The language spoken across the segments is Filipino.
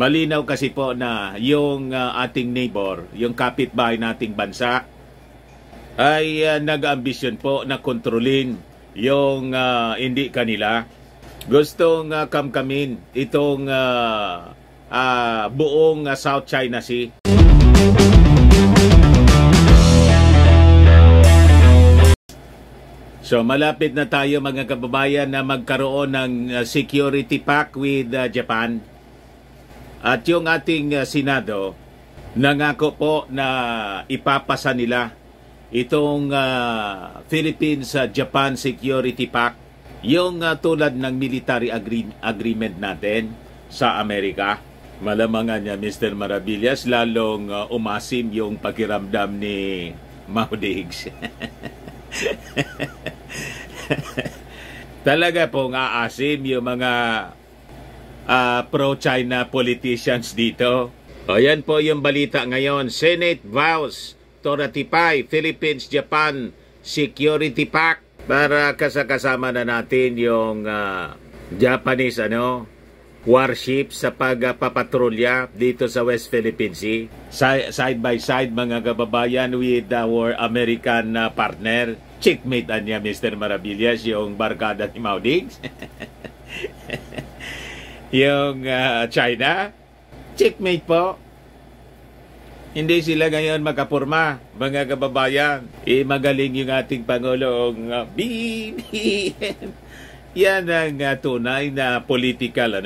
Malinaw kasi po na yung ating neighbor, yung kapitbahay nating bansa, ay nag-ambisyon po na kontrolin yung hindi kanila. Gustong kamkamin itong buong South China Sea. So malapit na tayo mga kababayan na magkaroon ng security pact with Japan. At yung ating Senado, nangako po na ipapasa nila itong Philippines-Japan Security Pact, yung tulad ng military agreement natin sa Amerika. Malamangan niya Mr. Maravillas, lalong umasim yung pakiramdam ni Mau Diggs. Talaga pong aasim yung mga pro-China politicians dito. O yan po yung balita ngayon. Senate vows to ratify Philippines-Japan Security Pact para kasama na natin yung Japanese warship sa pagpapatrolya dito sa West Philippine Sea. Side by side mga kababayan with our American partner. Checkmate niya Mr. Maravillas yung barkada ni Mau Diggs. Yung China, checkmate po. Hindi sila ngayon makapurma, mga kababayan. Magaling yung ating Pangulong BBM. Yan ang tunay na political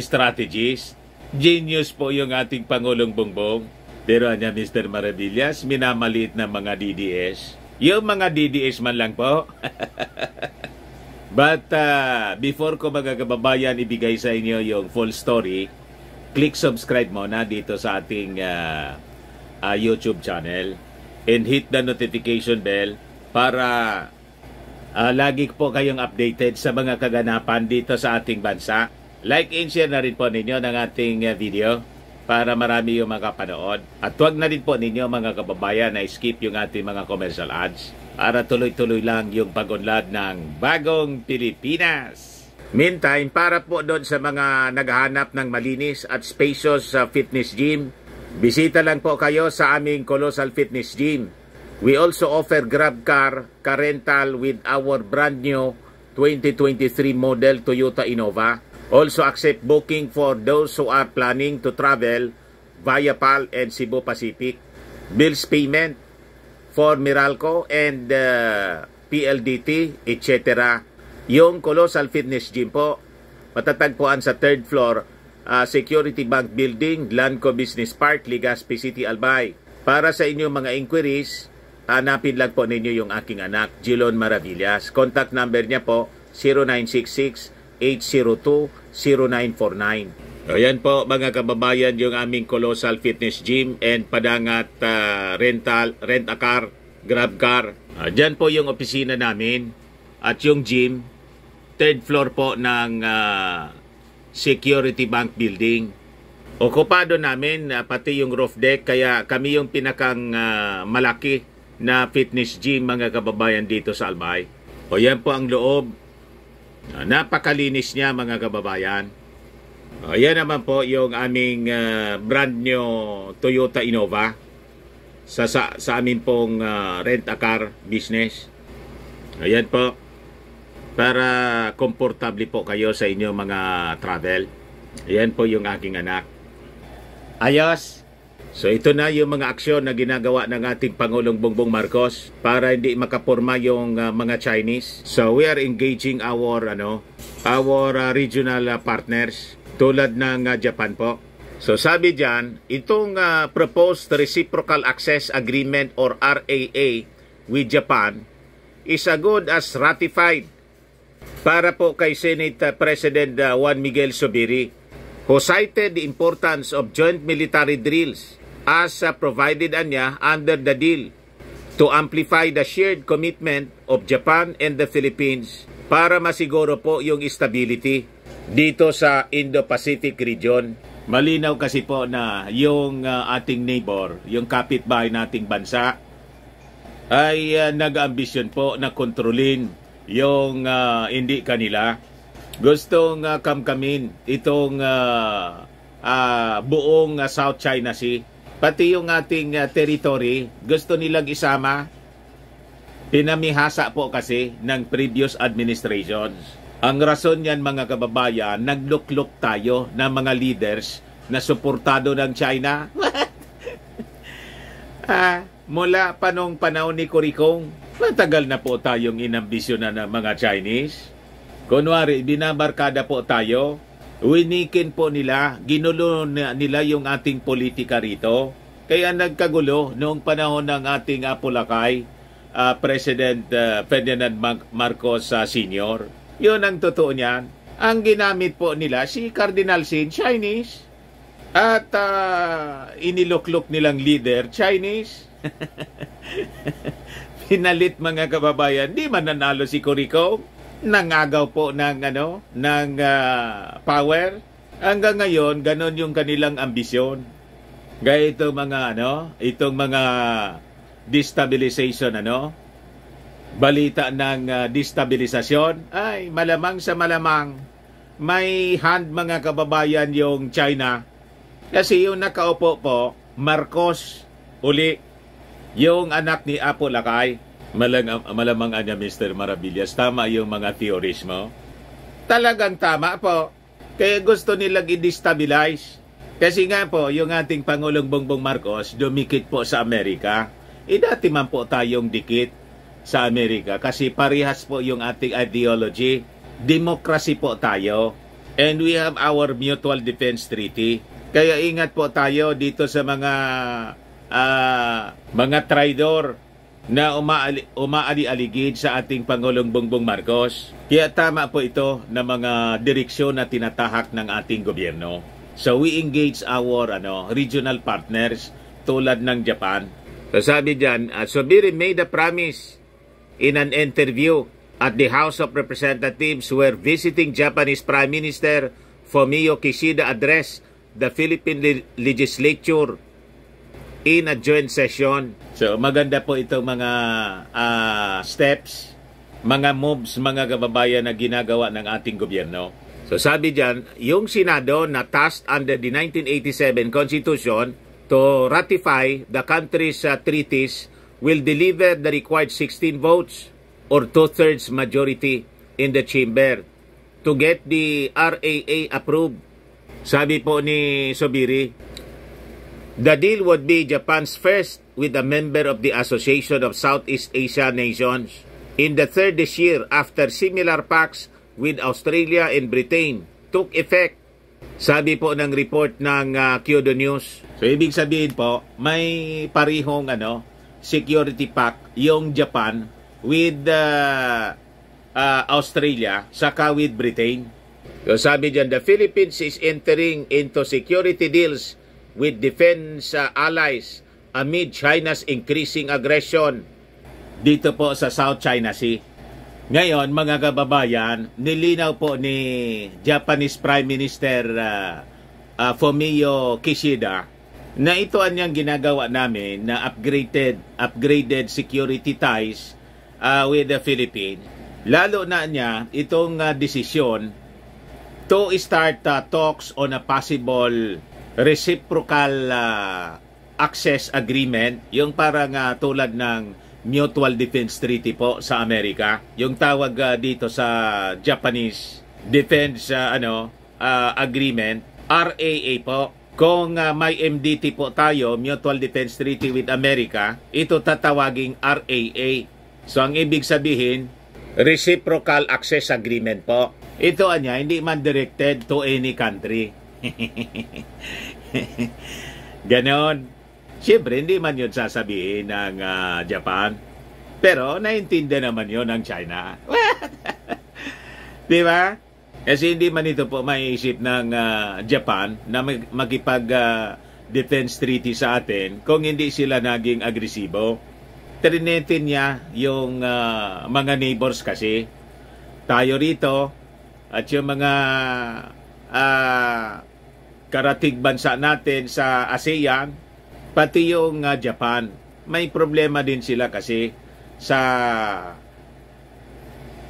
strategist. Genius po yung ating Pangulong Bongbong. Pero niya Mr. Maravillas, minamaliit na mga DDS. Yung mga DDS man lang po. But before ko mga kababayan ibigay sa inyo yung full story, click subscribe muna dito sa ating YouTube channel and hit the notification bell para lagi po kayong updated sa mga kaganapan dito sa ating bansa. Like and share na rin po ninyo ng ating video para marami yung makapanood. At huwag na rin po ninyo mga kababayan na skip yung ating mga commercial ads para tuloy-tuloy lang yung pag-unlad ng bagong Pilipinas. Meantime, para po doon sa mga naghahanap ng malinis at spacious fitness gym, bisita lang po kayo sa aming Colossal Fitness Gym. We also offer grab car rental with our brand new 2023 model Toyota Innova. Also accept booking for those who are planning to travel via PAL and Cebu Pacific. Bills payment for Meralco and PLDT, etc. Yung Colossal Fitness Gym po, matatagpuan sa 3rd floor, Security Bank Building, Lanco Business Park, Legazpi City, Albay. Para sa inyong mga inquiries, hanapin lang po ninyo yung aking anak, Jilon Maravillas. Contact number niya po, 0966-802-0949. Ayan po mga kababayan yung aming Colossal Fitness Gym and Padangat rent-a-car, grab car. Diyan po yung opisina namin at yung gym, 3rd floor po ng Security Bank Building. Okupado namin pati yung roof deck kaya kami yung pinakang malaki na fitness gym mga kababayan dito sa Albay. O yan po ang loob. Napakalinis niya mga kababayan. Yan naman po yung aming brand new Toyota Innova sa amin pong rent-a-car business. Ayan po. Para komportable po kayo sa inyong mga travel. Ayan po yung aking anak. Ayos! So ito na yung mga aksyon na ginagawa ng ating Pangulong Bongbong Marcos para hindi makapurma yung mga Chinese. So we are engaging our regional partners tulad ng Japan po. So sabi diyan, itong proposed reciprocal access agreement or RAA with Japan is as good as ratified para po kay Senate President Juan Miguel Zubiri, who cited the importance of joint military drills as provided under the deal to amplify the shared commitment of Japan and the Philippines para masiguro po yung stability dito sa Indo-Pacific region. Malinaw kasi po na yung ating neighbor, yung kapitbahay nating bansa, ay nag-ambisyon po na kontrolin yung hindi kanila. Gustong kamkamin itong buong South China Sea. Pati yung ating territory, gusto nilang isama. Pinamihasa po kasi ng previous administrations. Ang rason niyan mga kababayan, nagluklok tayo ng mga leaders na suportado ng China. Mula pa nung panahon ni Kurikong, matagal na po tayong inambisyonan ng mga Chinese. Kunwari, binabarkada po tayo, winikin po nila, ginulo nila yung ating politika rito. Kaya nagkagulo noong panahon ng ating Apulakay, President Ferdinand Marcos Sr. Yun ang totoo niyan. Ang ginamit po nila si Cardinal Sin, Chinese. At iniluklok nilang leader, Chinese. Pinalit mga kababayan, di man nanalo si Corico. Nangagaw po ng power. Hanggang ngayon, ganon yung kanilang ambisyon. Gaya itong mga destabilization, balita ng destabilisasyon, ay malamang sa malamang may hand mga kababayan yung China. Kasi yung nakaupo po, Marcos uli, yung anak ni Apo Lakay. Malamang anya Mr. Maravillas, tama yung mga theories mo. Talagang tama po. Kaya gusto nilang i-destabilize. Kasi nga po, yung ating Pangulong Bongbong Marcos, dumikit po sa Amerika. Dati man po tayong dikit sa Amerika kasi parehas po yung ating ideology. Democracy po tayo. And we have our Mutual Defense Treaty. Kaya ingat po tayo dito sa mga traidor na umaali-aligid sa ating Pangulong Bongbong Marcos. Kaya tama po ito na mga direksyon na tinatahak ng ating gobyerno. So we engage our regional partners tulad ng Japan. So sabi diyan, Subiri made a promise in an interview at the House of Representatives where visiting Japanese Prime Minister Fumio Kishida addressed the Philippine legislature in a joint session. So maganda po itong mga steps, mga moves, mga kababayan na ginagawa ng ating gobyerno. So sabi diyan, yung Senado na tasked under the 1987 Constitution to ratify the country's treaties will deliver the required 16 votes or 2/3 majority in the chamber to get the RAA approved. Sabi po ni Subiri, the deal would be Japan's first with a member of the Association of Southeast Asia Nations in the third this year after similar pacts with Australia and Britain took effect. Sabi po ng report ng Kyodo News. So ibig sabihin po, may parihong security pact yung Japan with Australia saka with Britain. So sabi diyan, the Philippines is entering into security deals with defense allies amid China's increasing aggression dito po sa South China Sea. Ngayon, mga kababayan, nilinaw po ni Japanese Prime Minister Fumio Kishida na ito ang niyang ginagawa namin na upgraded security ties with the Philippines. Lalo na niya itong desisyon to start talks on a possible reciprocal access agreement, yung parang tulad ng Mutual Defense Treaty po sa Amerika, yung tawag dito sa Japanese Defense Agreement, RAA po. Kung may MDT po tayo, Mutual Defense Treaty with America, ito tatawaging RAA. So ang ibig sabihin, Reciprocal Access Agreement po. Ito hindi man directed to any country. Ganon. Siyempre, hindi man yun sasabihin ng Japan. Pero, naintindihan naman yun ng China. Di ba? Kasi hindi man ito po maiisip ng Japan na makipag-defense treaty sa atin kung hindi sila naging agresibo. Trinetin niya yung mga neighbors kasi. Tayo rito at yung mga karatig bansa natin sa ASEAN, pati yung Japan, may problema din sila kasi sa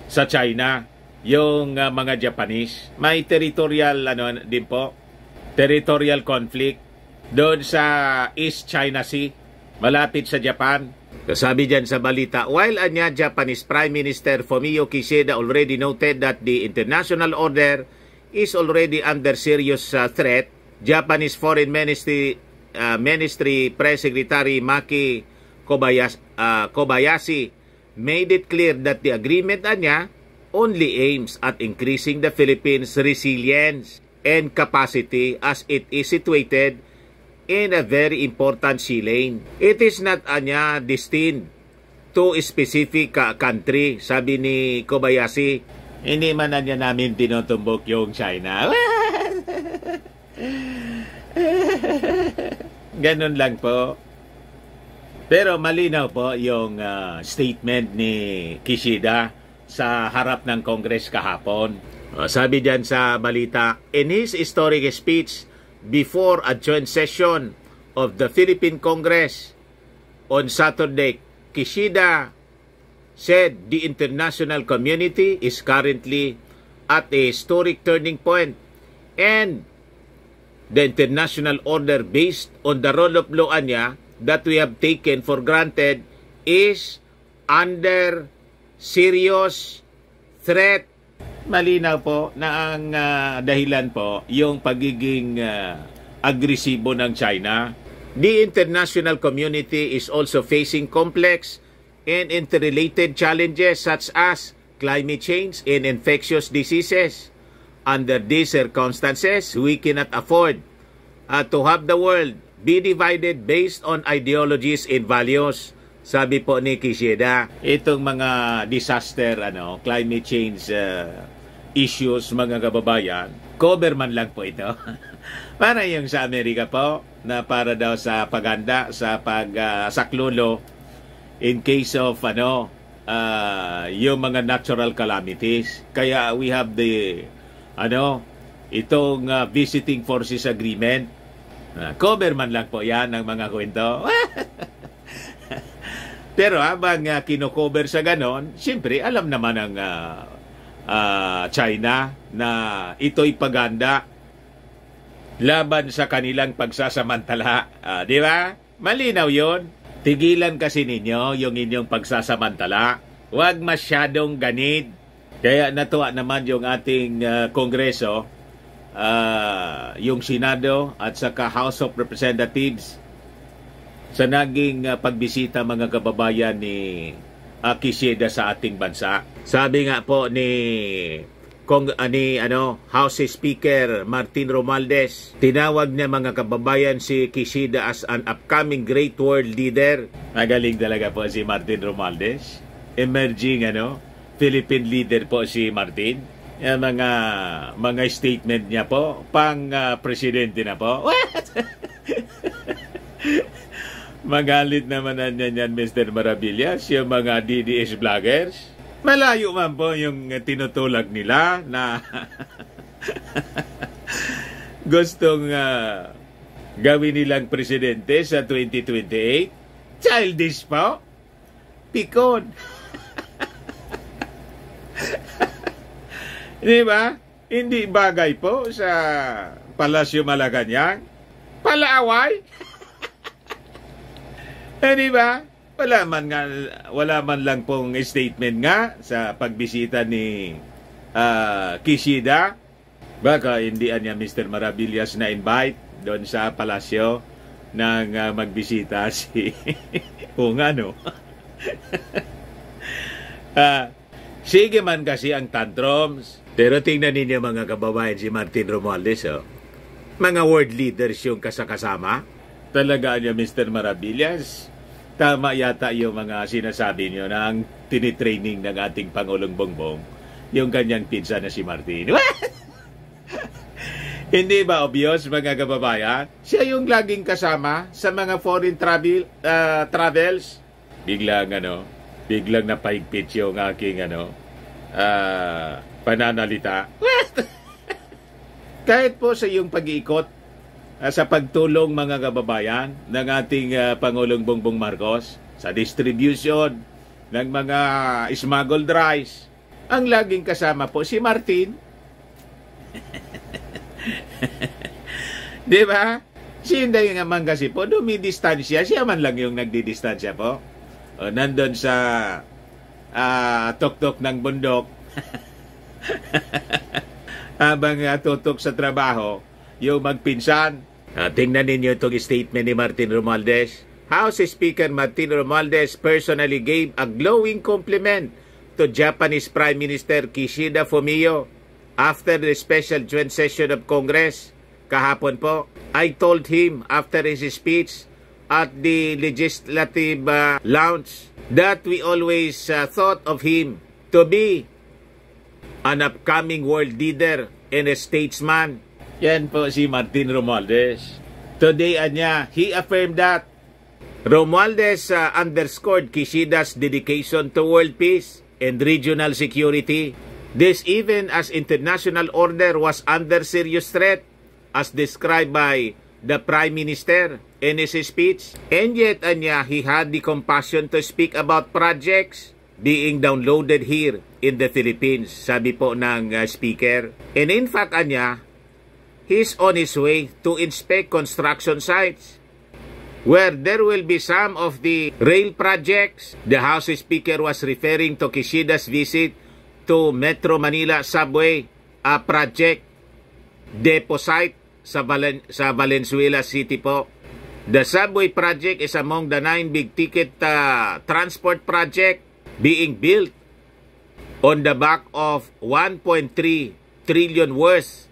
China. Yung mga Japanese, may territorial din po, territorial conflict doon sa East China Sea, malapit sa Japan. Sabi dyan sa balita, while anya Japanese Prime Minister Fumio Kishida already noted that the international order is already under serious threat, Japanese Foreign Ministry Press Secretary Maki Kobayashi made it clear that the agreement anya only aims at increasing the Philippines' resilience and capacity as it is situated in a very important sea lane. It is not anya destined to a specific country, sabi ni Kobayashi. Hindi man anya namin tinutumbok yung China. Ganun lang po. Pero malinaw po yung statement ni Kishida sa harap ng Congress kahapon. Sabi dyan sa balita, in his historic speech before a joint session of the Philippine Congress on Saturday, Kishida said the international community is currently at a historic turning point and the international order based on the rule of law anya that we have taken for granted is under serious threat. Malinaw po na ang dahilan po yung pagiging agresibo ng China. The international community is also facing complex and interrelated challenges such as climate change and infectious diseases. Under these circumstances, we cannot afford to have the world be divided based on ideologies and values. Sabi po ni Kishida, itong mga disaster, climate change issues, mga kababayan, cover man lang po ito. Para yung sa Amerika po, na para daw sa paganda, sa saklolo, in case of yung mga natural calamities. Kaya we have the itong visiting forces agreement. Cover man lang po yan ng mga kwento. Pero habang kino-cover sa ganon, siyempre alam naman ng China na ito'y paganda laban sa kanilang pagsasamantala. Di ba? Malinaw yon. Tigilan kasi ninyo yung inyong pagsasamantala. Huwag masyadong ganid. Kaya natuwa naman yung ating Kongreso, yung Senado at saka House of Representatives sa naging pagbisita, mga kababayan, ni Kishida sa ating bansa. Sabi nga po ni House Speaker Martin Romualdez, tinawag niya, mga kababayan, si Kishida as an upcoming great world leader. Magaling talaga po si Martin Romualdez. Emerging Philippine leader po si Martin. Yung mga statement niya po, presidente na po. Magalit naman na yan, Mr. Maravillas, yung mga DDS vloggers. Malayo man po yung tinutulak nila na gustong gawin nilang presidente sa 2028. Childish po. Pikon. Di ba? Hindi bagay po sa Palasyo Malacanang. Palaaway. Di ba? Wala man lang pong statement nga sa pagbisita ni Kishida. Baka hindi niya Mr. Maravillas na invite doon sa palasyo nang magbisita si sige man kasi ang tantrums. Pero tingnan ninyo, mga kababayan, si Martin Romualdez, mga world leaders yung kasama. Talaga niya, Mr. Maravillas. Tama yata yung mga sinasabi niyo na ang tinitraining ng ating Pangulong Bongbong, yung kanyang pinsan na si Martin. Hindi ba obvious, mga kababayan? Siya yung laging kasama sa mga foreign travels. Biglang napaigpit yung aking pananalita. Kahit po sa iyong pag-iikot sa pagtulong, mga kababayan, ng ating Pangulong Bongbong Marcos sa distribution ng mga smuggled rice, ang laging kasama po si Martin. Di ba? Si Inday nga man kasi po, dumidistansya. Siya man lang yung nagdidistansya po. O, nandun sa tuktok ng bundok. Habang tutok sa trabaho, yung magpinsan. Tingnan ninyo itong statement ni Martin Romualdez. House Speaker Martin Romualdez personally gave a glowing compliment to Japanese Prime Minister Kishida Fumio after the special joint session of Congress kahapon po. I told him after his speech at the legislative lounge that we always thought of him to be an upcoming world leader and a statesman. Yan po si Martin Romualdez. Today, he affirmed that Romualdez underscored Kishida's dedication to world peace and regional security. This even as international order was under serious threat, as described by the Prime Minister in his speech. And yet, he had the compassion to speak about projects being downloaded here in the Philippines, sabi po ng speaker. And in fact, he's on his way to inspect construction sites where there will be some of the rail projects. The House Speaker was referring to Kishida's visit to Metro Manila Subway project deposit sa Valenzuela City po. The subway project is among the 9 big-ticket transport project being built on the back of 1.3 trillion worth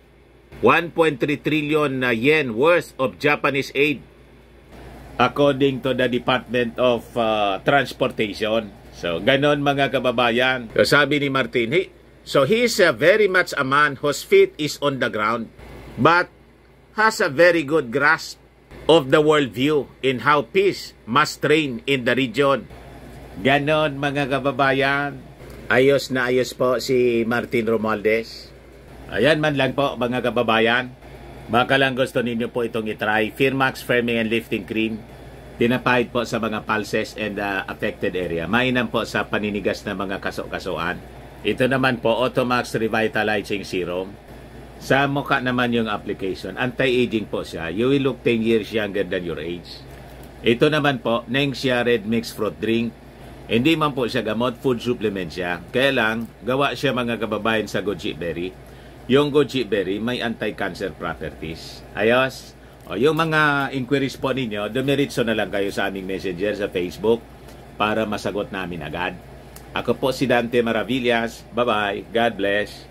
1.3 trillion yen worth of Japanese aid, according to the Department of Transportation. So, ganon mga kababayan. So, sabi ni Martin, he is very much a man whose feet is on the ground, but has a very good grasp of the worldview in how peace must reign in the region. Ganon mga kababayan. Ayos na ayos po si Martin Romualdez. Ayan man lang po mga kababayan. Baka lang gusto ninyo po itong itry. Firmax Firming and Lifting Cream. Pinapahid po sa mga pulses and affected area. Mainam po sa paninigas na mga kaso-kasuan. Ito naman po, Automax Revitalizing Serum. Sa mukha naman yung application. Anti-aging po siya. You will look 10 years younger than your age. Ito naman po, Nengxia Red Mixed Fruit Drink. Hindi man po siya gamot, food supplement siya. Kaya lang, gawa siya mga kababayan sa goji berry. Yung goji berry may anti-cancer properties. Ayos. O yung mga inquiries po ninyo, dumiritso na lang kayo sa aming messenger sa Facebook para masagot namin agad. Ako po si Dante Maravillas. Bye-bye. God bless.